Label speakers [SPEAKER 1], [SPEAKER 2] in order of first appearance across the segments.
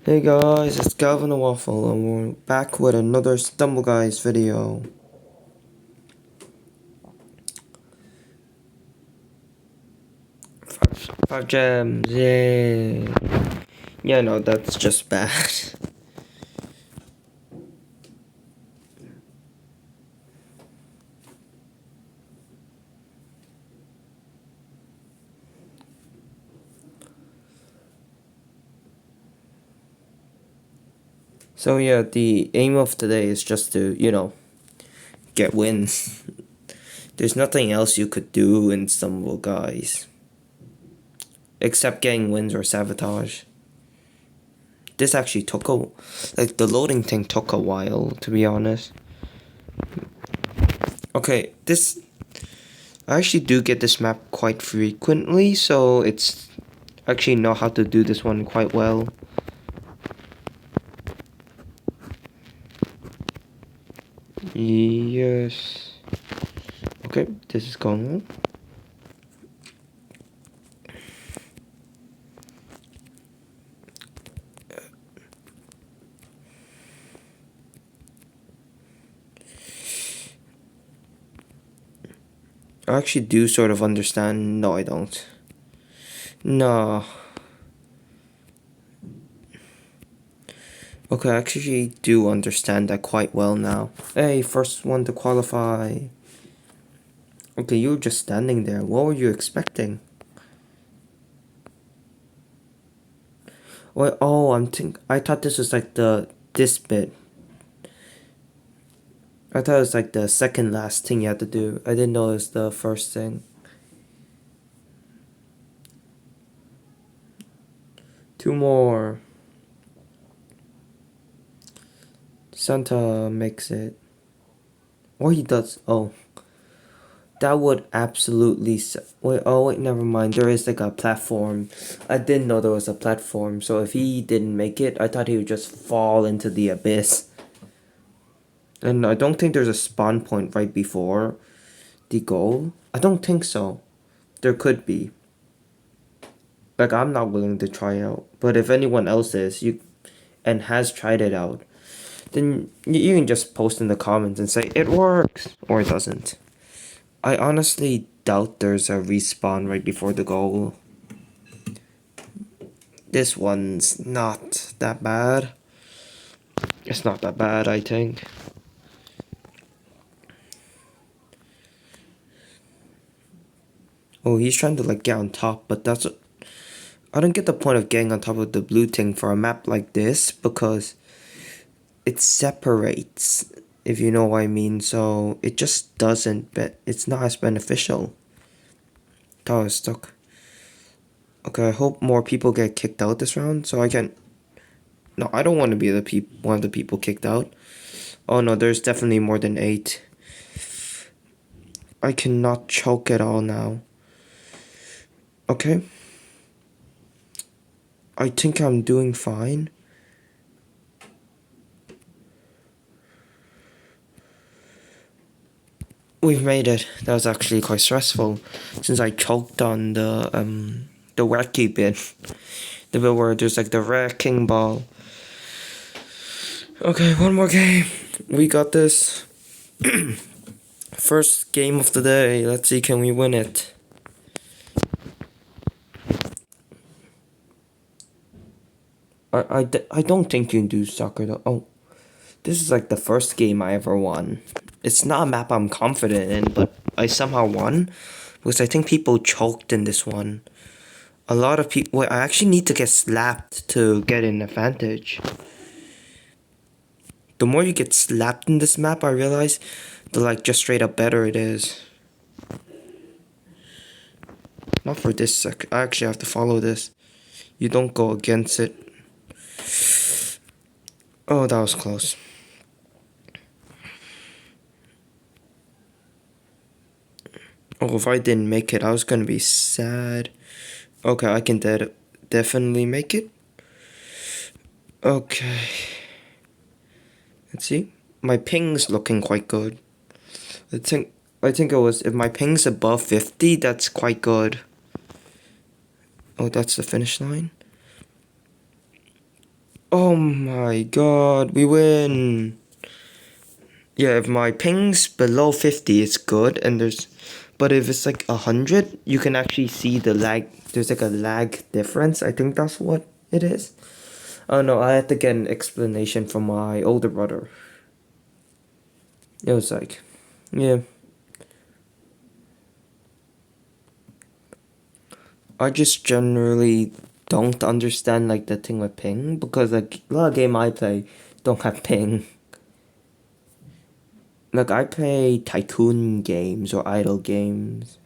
[SPEAKER 1] Hey guys, it's Galvin the Waffle, and we're back with another Stumble Guys video. Five gems, yay! Yeah, no, that's just bad. So yeah, the aim of today is just to, get wins. There's nothing else you could do in Stumble Guys. Except getting wins or sabotage. This actually took the loading thing took a while, to be honest. Okay, I actually do get this map quite frequently, so it's actually know how to do this one quite well. Yes. Okay, this is going on. I actually do sort of understand. No, I don't. No. Okay, I actually do understand that quite well now. Hey, first one to qualify. Okay, you were just standing there. What were you expecting? Wait, oh, I thought this was like this bit. I thought it was like the second last thing you had to do. I didn't know it was the first thing. Two more. Santa makes it. Or he does. Oh. That would absolutely. Wait, oh, wait, never mind. There is like a platform. I didn't know there was a platform. So if he didn't make it, I thought he would just fall into the abyss. And I don't think there's a spawn point right before the goal. I don't think so. There could be. Like, I'm not willing to try out. But if anyone else is, and has tried it out, then you can just post in the comments and say it works or it doesn't. I honestly doubt there's a respawn right before the goal. This one's not that bad. It's not that bad, I think. Oh, he's trying to like get on top, but I don't get the point of getting on top of the blue thing for a map like this because it separates, if you know what I mean. So it just doesn't, but it's not as beneficial. Oh, it's stuck. Okay, I hope more people get kicked out this round so I can. No, I don't want to be one of the people kicked out. Oh no, there's definitely more than 8. I cannot choke it all now. Okay. I think I'm doing fine. We've made it. That was actually quite stressful since I choked on the wacky bit. The bit where there's like the wrecking ball. Okay, one more game. We got this. First game of the day. Let's see, can we win it? I don't think you can do soccer though. Oh, this is like the first game I ever won. It's not a map I'm confident in, but I somehow won because I think people choked in this one. A lot of people. Wait, I actually need to get slapped to get an advantage. The more you get slapped in this map, I realize, the like just straight up better it is. Not for this sec. I actually have to follow this. You don't go against it. Oh, that was close. Oh, if I didn't make it, I was gonna be sad. Okay, I can definitely make it. Okay. Let's see. My ping's looking quite good. I think it was if my ping's above 50, that's quite good. Oh, that's the finish line. Oh my god, we win. Yeah, if my ping's below 50, it's good, and but if it's like 100, you can actually see the lag. There's like a lag difference. I think that's what it is. Oh no, I had to get an explanation from my older brother. It was like, yeah. I just generally don't understand like the thing with ping because like a lot of game I play don't have ping. Like I play tycoon games or idle games.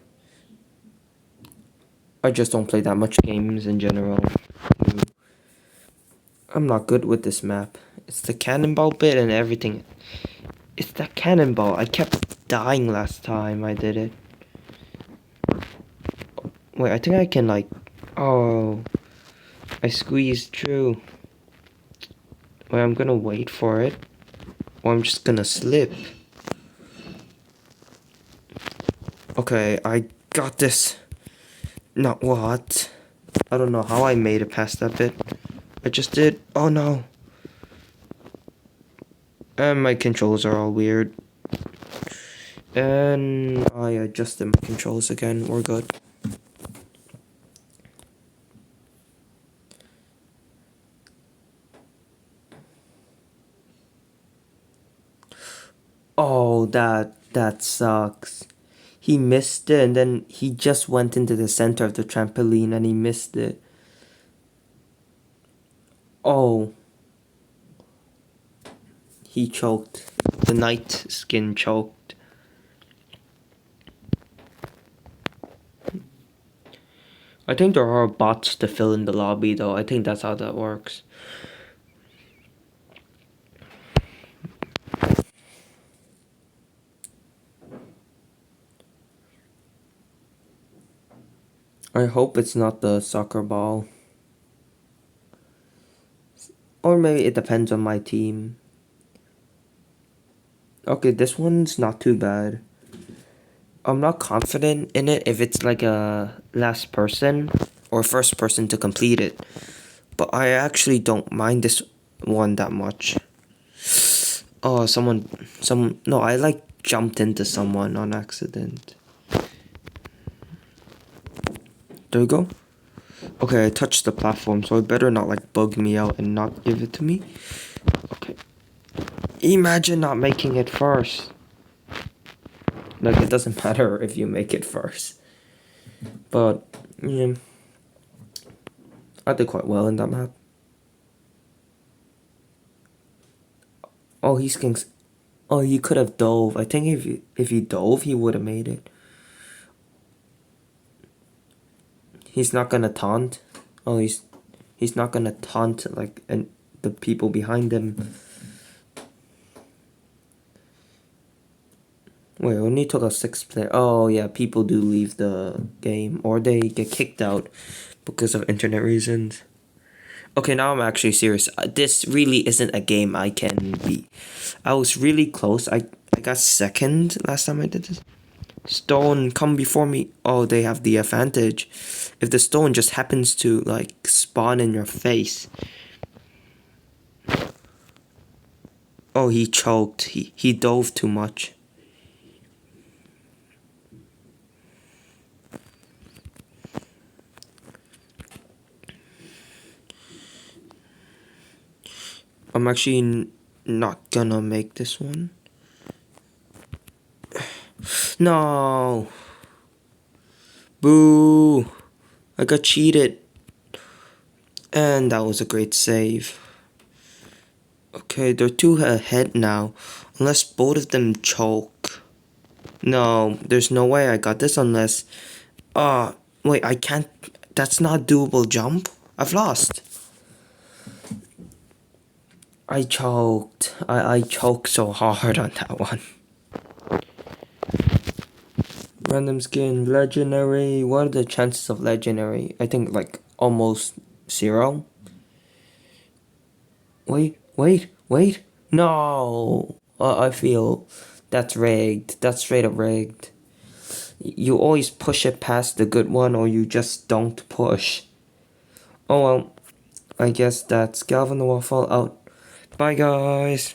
[SPEAKER 1] I just don't play that much games in general. I'm not good with this map. It's the cannonball bit and everything. It's that cannonball. I kept dying last time I did it. Wait, I think I can like... Oh, I squeezed through. Wait, I'm gonna wait for it. Or I'm just gonna slip. Okay, I got this. Not what? I don't know how I made it past that bit. I just did. Oh no. And my controls are all weird. And I adjusted my controls again. We're good. Oh, that sucks. He missed it and then he just went into the center of the trampoline and he missed it. Oh, he choked. The night skin choked. I think there are bots to fill in the lobby though. I think that's how that works. I hope it's not the soccer ball. Or maybe it depends on my team. Okay, this one's not too bad. I'm not confident in it if it's like a last person or first person to complete it. But I actually don't mind this one that much. Oh, no, I like jumped into someone on accident. There we go. Okay, I touched the platform, so it better not like bug me out and not give it to me. Okay. Imagine not making it first. Like, it doesn't matter if you make it first. But, yeah. I did quite well in that map. Oh, he's kings. Oh, he could have dove. I think if he dove, he would have made it. He's not gonna taunt. Oh, he's not gonna taunt like and the people behind him. Wait, only took a 6 player. Oh yeah, people do leave the game or they get kicked out because of internet reasons. Okay, now I'm actually serious. This really isn't a game I can beat. I was really close. I got second last time I did this. Stone, come before me. Oh, they have the advantage. If the stone just happens to like spawn in your face. Oh, he choked. He dove too much. I'm actually not gonna make this one. No. Boo. I got cheated. And that was a great save. Okay, they're two ahead now. Unless both of them choke. No, there's no way I got this unless... wait, I can't... That's not a doable jump. I've lost. I choked. I choked so hard on that one. Random skin, legendary. What are the chances of legendary? I think like almost 0. Wait. No. I feel that's rigged. That's straight up rigged. You always push it past the good one or you just don't push. Oh well. I guess that's Galvan the Waffle out. Bye, guys.